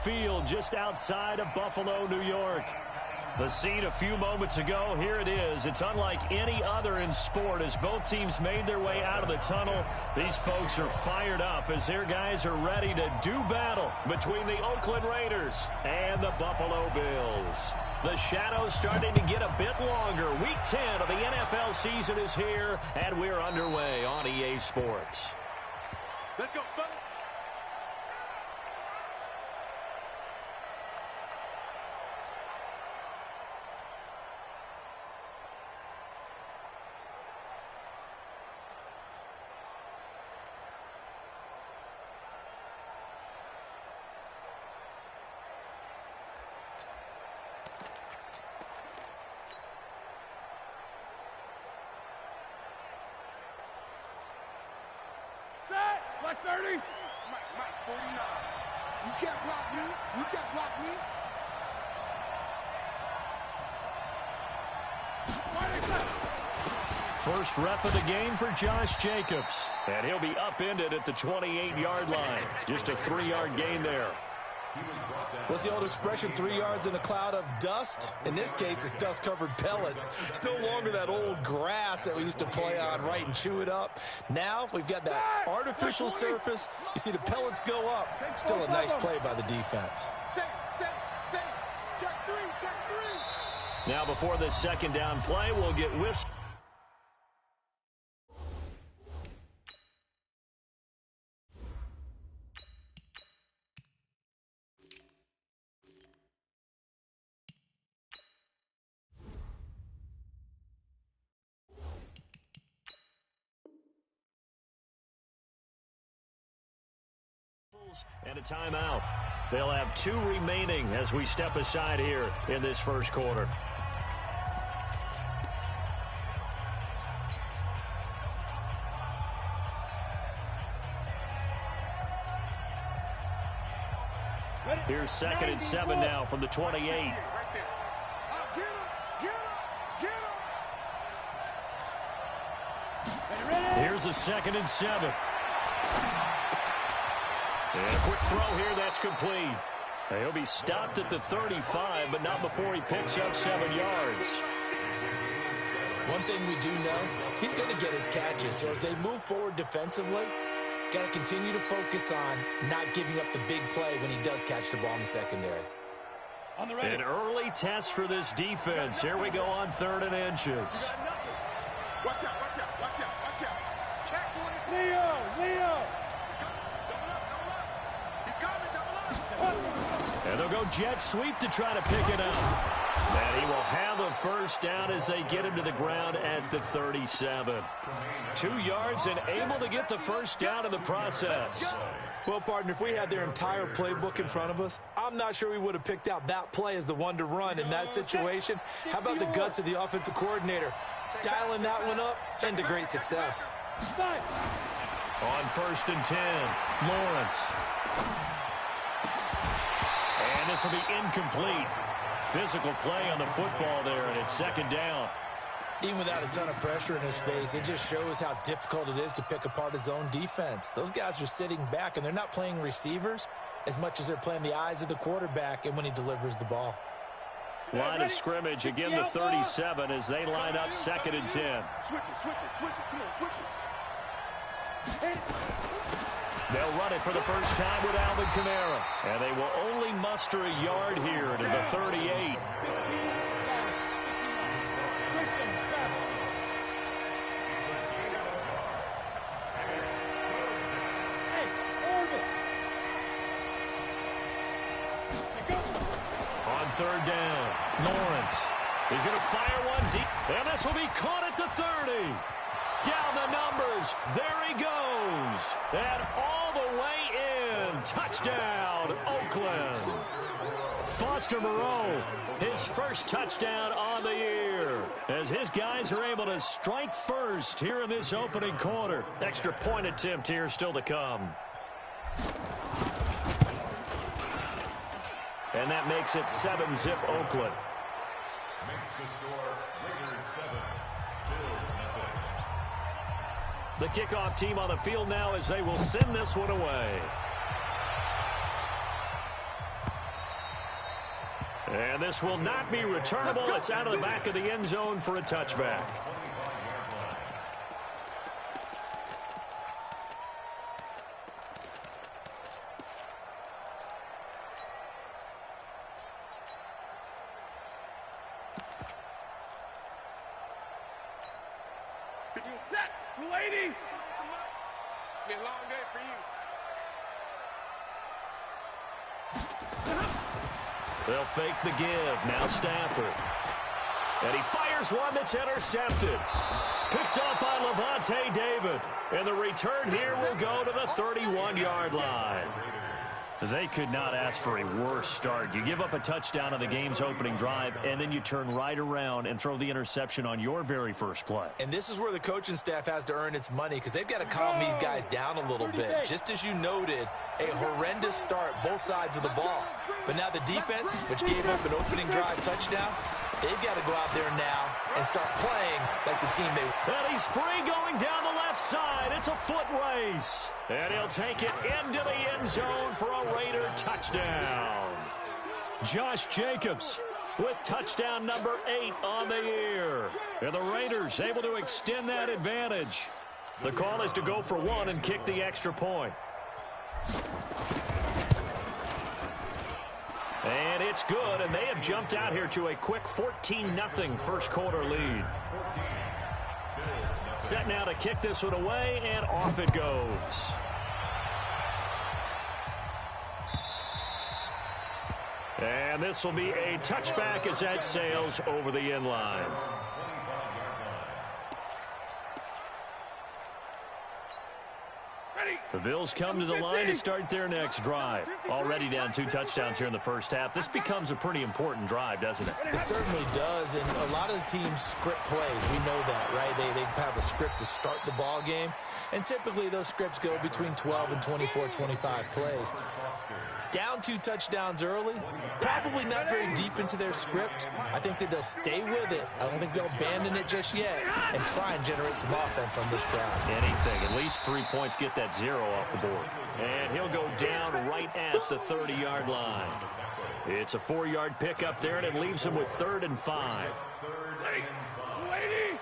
Field just outside of Buffalo, New York. The scene a few moments ago, here it is. It's unlike any other in sport as both teams made their way out of the tunnel. These folks are fired up as their guys are ready to do battle between the Oakland Raiders and the Buffalo Bills. The shadow's starting to get a bit longer. Week 10 of the NFL season is here, and we're underway on EA Sports. Let's go, fellas. Like 30. Mike 49. You can't block me. You can't block me. First rep of the game for Josh Jacobs. And he'll be upended at the 28-yard line. Just a 3-yard gain there. What's the old expression, 3 yards in a cloud of dust? In this case, it's dust-covered pellets. It's no longer that old grass that we used to play on, right, and chew it up. Now we've got that artificial surface. You see the pellets go up. Still a nice play by the defense. Check three. Now before this second down play, we'll get whistle. And a timeout. They'll have 2 remaining as we step aside here in this first quarter. Here's 2nd and 7 now from the 28. Get him. Here's a 2nd and 7. And a quick throw here, that's complete. He'll be stopped at the 35, but not before he picks up 7 yards. One thing we do know, he's going to get his catches. So as they move forward defensively, got to continue to focus on not giving up the big play when he does catch the ball in the secondary. An early test for this defense. Here we go on 3rd and inches. Watch out. Check what is Leo. And they'll go jet sweep to try to pick it up. And he will have a first down as they get him to the ground at the 37. 2 yards and able to get the first down in the process. Well, partner, if we had their entire playbook in front of us, I'm not sure we would have picked out that play as the one to run in that situation. How about the guts of the offensive coordinator? Dialing that one up into great success. On 1st and 10, Lawrence. And this will be incomplete. Physical play on the football there, and it's 2nd down. Even without a ton of pressure in his face, it just shows how difficult it is to pick apart his own defense. Those guys are sitting back, and they're not playing receivers as much as they're playing the eyes of the quarterback and when he delivers the ball. Line of scrimmage, again the 37 as they line up 2nd and 10. Switch it. Come on, switch it. They'll run it for the first time with Alvin Kamara. And they will only muster a yard here to the 38. On 3rd down, Lawrence is going to fire one deep. And this will be caught at the 30. Down the numbers. There he goes. And all the way in. Touchdown, Oakland. Foster Moreau, his first touchdown on the year. As his guys are able to strike first here in this opening quarter. Extra point attempt here still to come. And that makes it 7-zip Oakland. Makes the score Raiders 7, Bills nothing. The kickoff team on the field now as they will send this one away. And this will not be returnable. It's out of the back of the end zone for a touchback. Set. 280. Be a long day for you. They'll fake the give. Now Stafford. And he fires one that's intercepted. Picked up by Levante David. And the return here will go to the 31-yard line. They could not ask for a worse start. You give up a touchdown on the game's opening drive, and then you turn right around and throw the interception on your very first play. And this is where the coaching staff has to earn its money because they've got to calm these guys down a little bit. Just as you noted, a horrendous start both sides of the ball. But now the defense, which gave up an opening drive touchdown, they've got to go out there now and start playing like the team they... And he's free going down the left side. It's a foot race. And he'll take it into the end zone for a Raider touchdown. Josh Jacobs with touchdown number 8 on the year. And the Raiders able to extend that advantage. The call is to go for 1 and kick the extra point. And it's good, and they have jumped out here to a quick 14-0 first quarter lead. Set now to kick this one away, and off it goes. And this will be a touchback as that sails over the end line. The Bills come to the line to start their next drive. Already down 2 touchdowns here in the first half. This becomes a pretty important drive, doesn't it? It certainly does, and a lot of the teams script plays. We know that, right? They have a script to start the ball game, and typically those scripts go between 12 and 24, 25 plays. Down 2 touchdowns early, probably not very deep into their script. I think that they'll stay with it. I don't think they'll abandon it just yet and try and generate some offense on this drive. Anything, at least 3 points, get that 0 off the board. And he'll go down right at the 30-yard line. It's a 4-yard pickup there, and it leaves him with 3rd and 5. 280.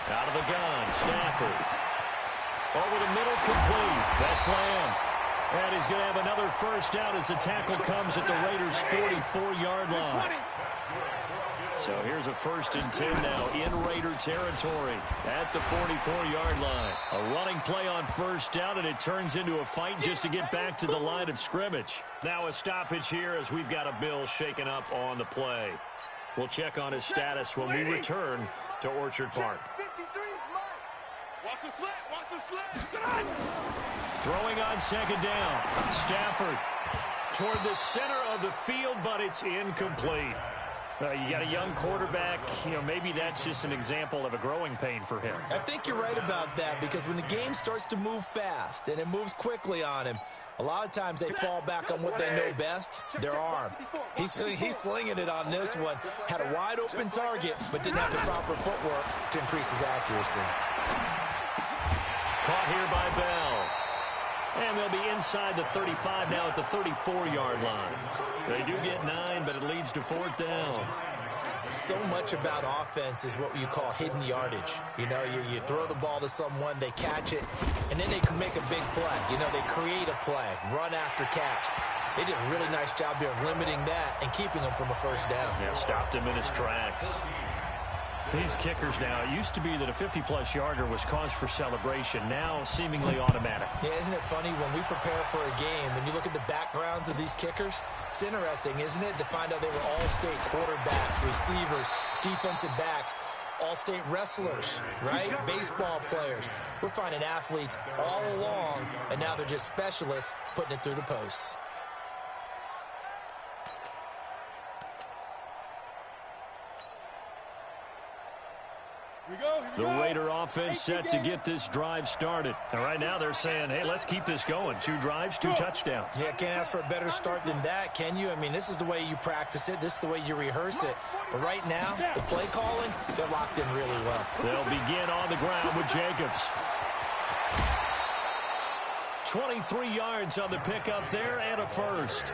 Out of the gun, Stafford. Over the middle, complete. That's Lamb. And he's going to have another first down as the tackle comes at the Raiders' 44-yard line. So here's a 1st and 10 now in Raider territory at the 44-yard line. A running play on first down, and it turns into a fight just to get back to the line of scrimmage. Now a stoppage here as we've got a Bill shaken up on the play. We'll check on his status when we return to Orchard Park. Watch the slant. Watch the slant. Throwing on 2nd down. Stafford toward the center of the field, but it's incomplete. You got a young quarterback. Maybe that's just an example of a growing pain for him. I think you're right about that because when the game starts to move fast and it moves quickly on him, a lot of times they fall back on what they know best, their arm. He's slinging it on this one. Had a wide open target, but didn't have the proper footwork to increase his accuracy. Caught here by Bell. And they'll be inside the 35 now at the 34-yard line. They do get 9, but it leads to 4th down. So much about offense is what you call hidden yardage. You throw the ball to someone, they catch it, and then they can make a big play. They create a play, run after catch. They did a really nice job there of limiting that and keeping him from a first down. Yeah, stopped him in his tracks. These kickers now, it used to be that a 50-plus yarder was cause for celebration, now seemingly automatic. Yeah, isn't it funny when we prepare for a game, when you look at the backgrounds of these kickers, it's interesting, isn't it, to find out they were all-state quarterbacks, receivers, defensive backs, all-state wrestlers, right? Baseball players. We're finding athletes all along, and now they're just specialists putting it through the posts. The Raider offense set to get this drive started. And right now they're saying, hey, let's keep this going. 2 drives, 2 touchdowns. Yeah, can't ask for a better start than that, can you? I mean, this is the way you practice it. This is the way you rehearse it. But right now, the play calling, they're locked in really well. They'll begin on the ground with Jacobs. 23 yards on the pickup there and a first.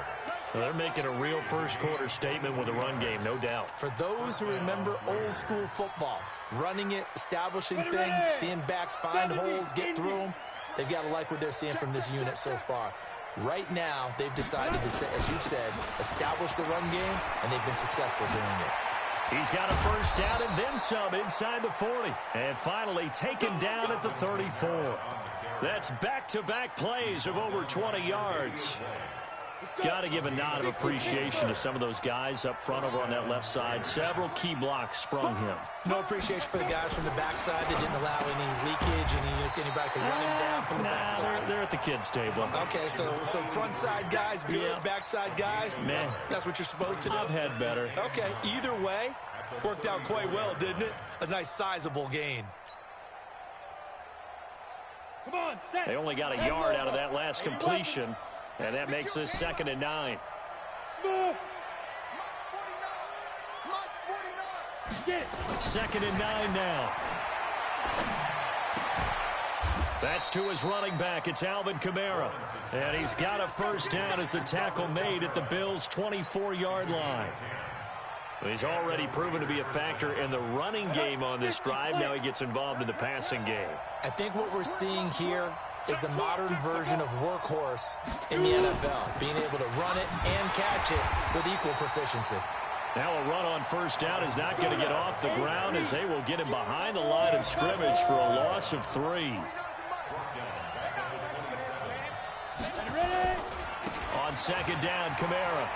Well, they're making a real first-quarter statement with a run game, no doubt. For those who remember old-school football, running it, establishing things, seeing backs find holes, get through them, they've got to like what they're seeing from this unit so far. Right now, they've decided to, as you've said, establish the run game, and they've been successful doing it. He's got a first down and then some inside the 40. And finally taken down at the 34. That's back-to-back plays of over 20 yards. Got to give a nod of appreciation to some of those guys up front over on that left side. Several key blocks sprung him. No appreciation for the guys from the backside that didn't allow any leakage, anybody could run him down from the backside. They're at the kids' table. Okay, so front side guys good, backside guys, man, that's what you're supposed to do. I've had better. Okay, either way, worked out quite well, didn't it? A nice sizable gain. Come on, set. They only got a yard out of that last completion. And that makes this 2nd and 9. Smooth. 2nd and 9 now. That's to his running back. It's Alvin Kamara. And he's got a first down as the tackle made at the Bills' 24-yard line. He's already proven to be a factor in the running game on this drive. Now he gets involved in the passing game. I think what we're seeing here is the modern version of workhorse in the NFL, being able to run it and catch it with equal proficiency. Now a run on first down is not going to get off the ground as they will get him behind the line of scrimmage for a loss of 3. On 2nd down, Kamara.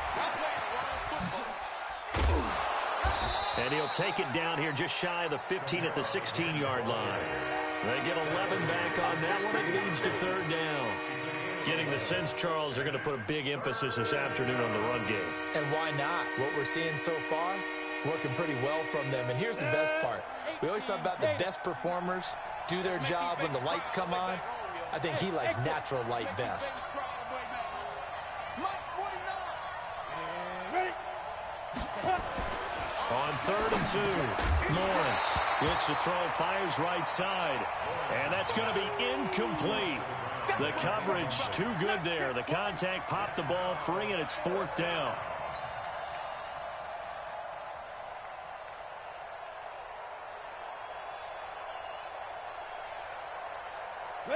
And he'll take it down here just shy of the 15 at the 16-yard line. They get 11 back on that one. It leads to 3rd down. Getting the sense, Charles, they're going to put a big emphasis this afternoon on the run game. And why not? What we're seeing so far is working pretty well from them. And here's the best part. We always talk about the best performers do their job when the lights come on. I think he likes natural light best. On 3rd and 2, Lawrence looks to throw, fires right side, and that's going to be incomplete. The coverage too good there. The contact popped the ball free, and it's 4th down.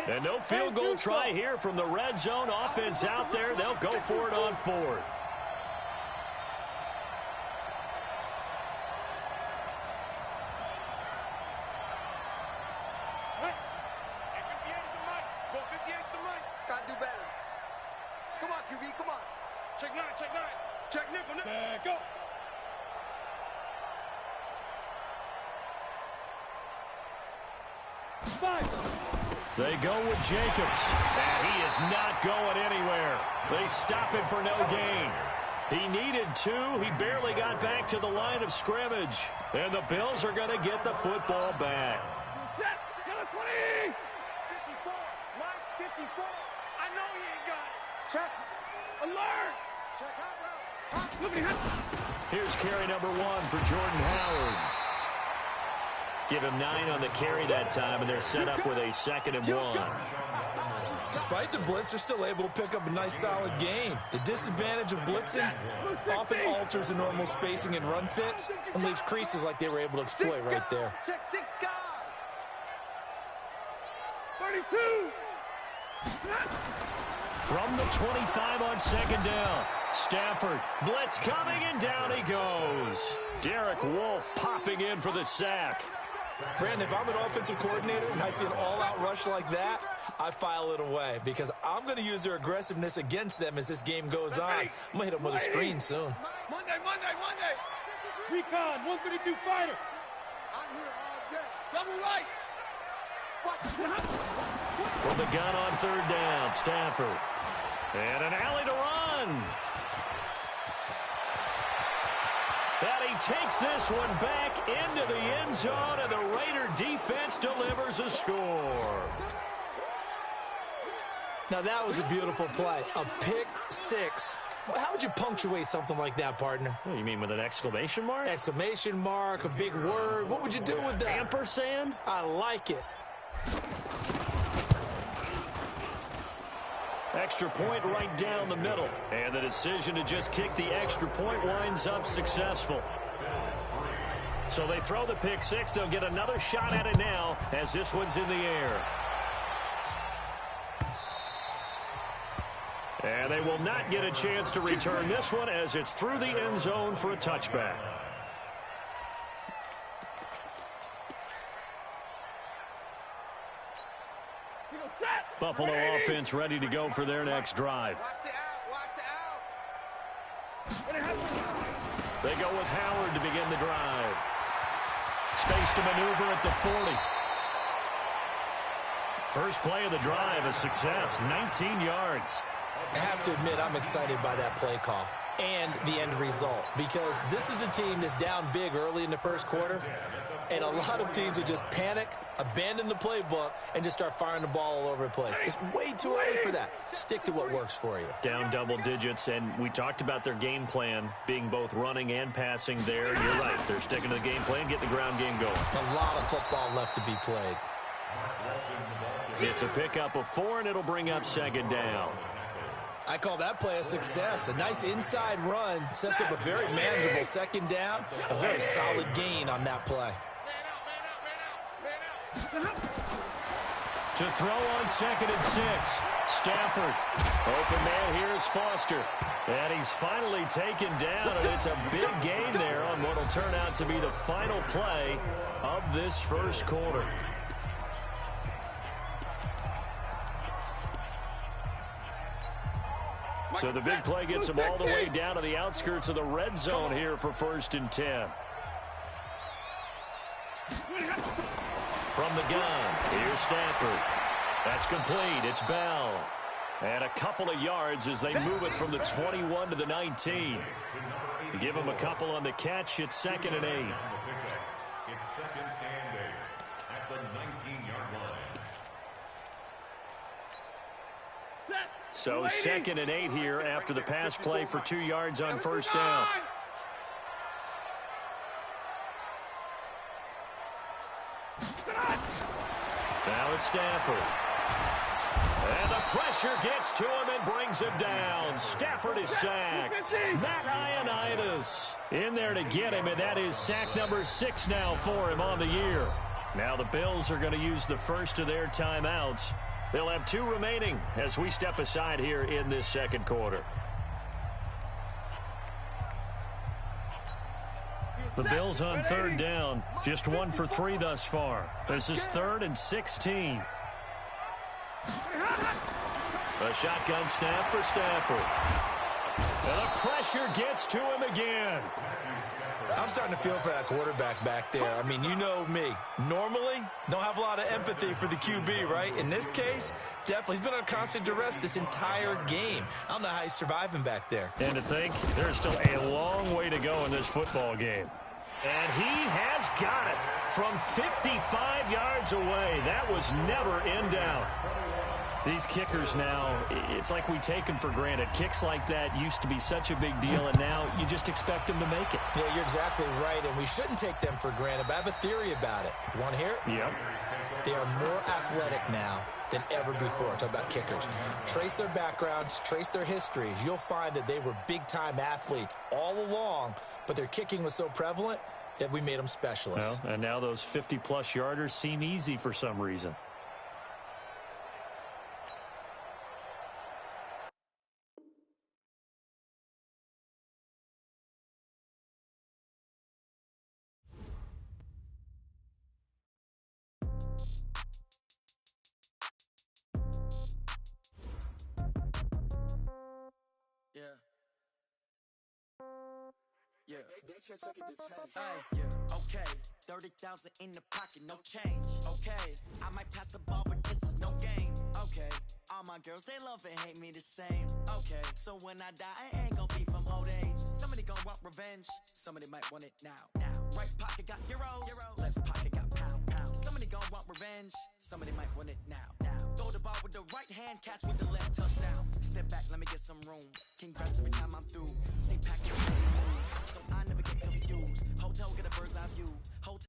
And no field goal try here from the red zone. Offense out there. They'll go for it on 4th. They go with Jacobs, and he is not going anywhere. They stop him for no gain. He needed 2. He barely got back to the line of scrimmage. And the Bills are going to get the football back. Set. Get a 20. 54. Mike, 54. I know he ain't got it. Check. Alert. Check out. Here's carry number 1 for Jordan Howard. Give him 9 on the carry that time, and they're set up with a 2nd and 1. Despite the blitz, they're still able to pick up a nice, solid gain. The disadvantage of blitzing often alters the normal spacing and run fits and leaves creases like they were able to exploit right there. Check 6 guys. 32. From the 25 on 2nd down. Stafford, blitz coming, and down he goes. Derek Wolfe popping in for the sack. Brandon, if I'm an offensive coordinator and I see an all-out rush like that, I file it away because I'm going to use their aggressiveness against them as this game goes on. I'm going to hit them with a screen soon. Monday. Recon, 132 fighter. I'm here all day. Double right. From the gun on 3rd down, Stafford. And an alley to run. And he takes this one back into the end zone, and the Raider defense delivers a score. Now that was a beautiful play. A pick 6. Well, how would you punctuate something like that, partner? What do you mean, with an exclamation mark? Exclamation mark, a big word. What would you do with that? Ampersand? I like it. Extra point right down the middle. And the decision to just kick the extra point winds up successful. So they throw the pick six. They'll get another shot at it now as this one's in the air. And they will not get a chance to return this one as it's through the end zone for a touchback. Buffalo offense ready to go for their next drive. They go with Howard to begin the drive. Space to maneuver at the 40. First play of the drive, a success, 19 yards. I have to admit, I'm excited by that play call and the end result because this is a team that's down big early in the first quarter, and a lot of teams will just panic, abandon the playbook, and just start firing the ball all over the place. It's way too early for that. Stick to what works for you. Down double digits, and we talked about their game plan being both running and passing there. You're right. They're sticking to the game plan, getting the ground game going. A lot of football left to be played. It's a pickup of 4, and it'll bring up second down. I call that play a success. A nice inside run sets up a very manageable second down. A very solid gain on that play. To throw on 2nd and 6. Stafford. Open man here is Foster. And he's finally taken down, and it's a big gain there on what will turn out to be the final play of this first quarter. So the big play gets him all the way down to the outskirts of the red zone here for 1st and 10. From the gun, here's Stafford. That's complete. It's Bell. And a couple of yards as they move it from the 21 to the 19. Give him a couple on the catch. It's 2nd and 8. It's 2nd and 8 at the 19-yard line. So 2nd and 8 here after the pass play for 2 yards on first down. Now it's Stafford. And the pressure gets to him and brings him down. Stafford is sacked. Matt Ioannidis in there to get him, and that is sack number 6 now for him on the year. Now the Bills are going to use the first of their timeouts. They'll have 2 remaining as we step aside here in this second quarter. The Bills on 3rd down, just 1 for 3 thus far. This is 3rd and 16. A shotgun snap for Stafford. And the pressure gets to him again. I'm starting to feel for that quarterback back there. I mean, you know me. Normally, don't have a lot of empathy for the QB, right? In this case, definitely. He's been under constant duress this entire game. I don't know how he's surviving back there. And to think, there's still a long way to go in this football game. And he has got it from 55 yards away. That was never in doubt. These kickers now, it's like we take them for granted. Kicks like that used to be such a big deal, and now you just expect them to make it. Yeah, you're exactly right, and we shouldn't take them for granted, but I have a theory about it. You want to hear it? Yep. They are more athletic now than ever before. Talk about kickers. Trace their backgrounds, trace their histories. You'll find that they were big-time athletes all along, but their kicking was so prevalent that we made them specialists. Well, and now those 50-plus yarders seem easy for some reason. Okay, 30,000 in the pocket, no change. Okay, I might pass the ball, but this is no game. Okay, all my girls, they love and hate me the same. Okay, so when I die, I ain't gonna be from old age. Somebody gonna want revenge, somebody might want it now. Right pocket got euros, left pocket got pounds. Somebody gonna want revenge, somebody might want it now. Throw the ball with the right hand, catch with the left, touchdown. Step back, let me get some room. King grabs every time I'm through. Stay packed, so I never get confused. Hotel, get a bird's eye view. Hotel